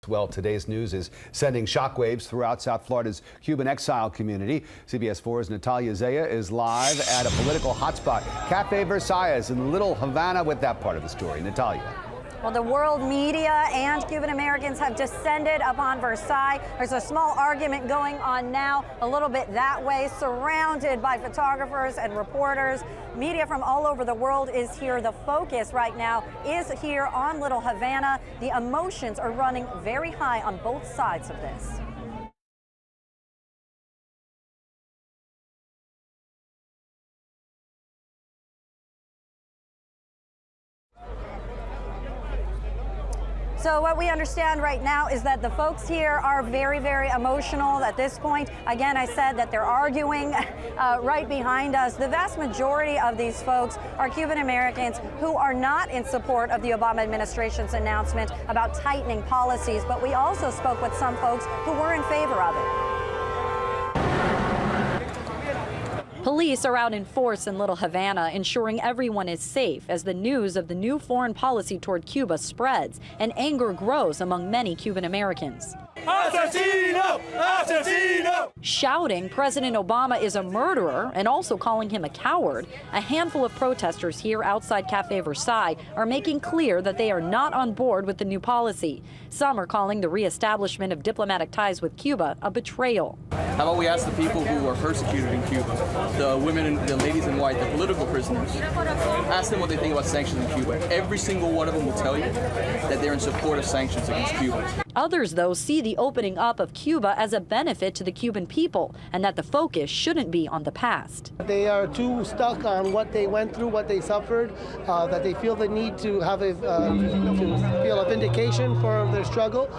Well, today's news is sending shockwaves throughout South Florida's Cuban exile community. CBS 4's Natalia Zaya is live at a political hotspot, Cafe Versailles in Little Havana, with that part of the story. Natalia. Well, the world media and Cuban Americans have descended upon Versailles. There's a small argument going on now, a little bit that way, surrounded by photographers and reporters. Media from all over the world is here. The focus right now is here on Little Havana. The emotions are running very high on both sides of this. So what we understand right now is that the folks here are very, very emotional at this point. Again, I said that they're arguing right behind us. The vast majority of these folks are Cuban Americans who are not in support of the Obama administration's announcement about tightening policies, but we also spoke with some folks who were in favor of it. Police are out in force in Little Havana, ensuring everyone is safe as the news of the new foreign policy toward Cuba spreads and anger grows among many Cuban Americans. Asesino! Asesino! Shouting President Obama is a murderer and also calling him a coward, a handful of protesters here outside Cafe Versailles are making clear that they are not on board with the new policy. Some are calling the reestablishment of diplomatic ties with Cuba a betrayal. How about we ask the people who are persecuted in Cuba, the women and the ladies in white, the political prisoners, ask them what they think about sanctions in Cuba. Every single one of them will tell you that they're in support of sanctions against Cuba. Others, though, see the opening up of Cuba as a benefit to the Cuban people and that the focus shouldn't be on the past. They are too stuck on what they went through, what they suffered, that they feel the need to have to feel a vindication for their struggle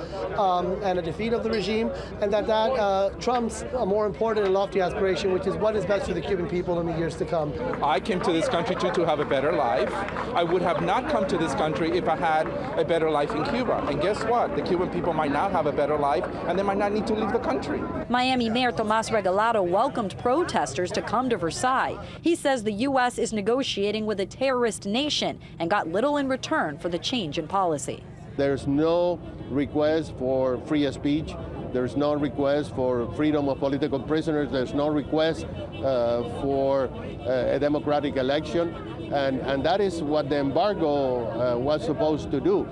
and a defeat of the regime, and that trumps a more important and lofty aspiration, which is what is best for the Cuban people in the years to come. I came to this country to have a better life. I would have not come to this country if I had a better life in Cuba. And guess what? The Cuban people might now have a better life, and they might not need to leave the country. Miami Mayor Tomas Regalado welcomed protesters to come to Versailles. He says the U.S. is negotiating with a terrorist nation and got little in return for the change in policy. There's no request for free speech. There's no request for freedom of political prisoners. There's no request for a democratic election. And that is what the embargo was supposed to do.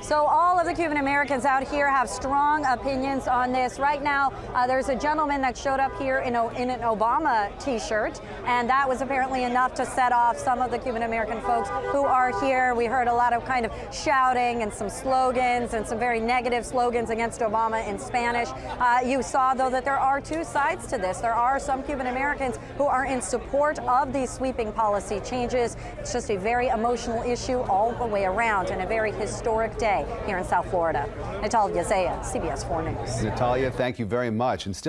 So all of the Cuban Americans out here have strong opinions on this. Right now, there's a gentleman that showed up here in an Obama t-shirt, and that was apparently enough to set off some of the Cuban American folks who are here. We heard a lot of kind of shouting and some slogans and some very negative slogans against Obama in Spanish. You saw, though, that there are two sides to this. There are some Cuban Americans who are in support of these sweeping policy changes. It's just a very emotional issue all the way around and a very historic day here in South Florida. Natalia Zaya, CBS 4 News. Natalia, thank you very much. And still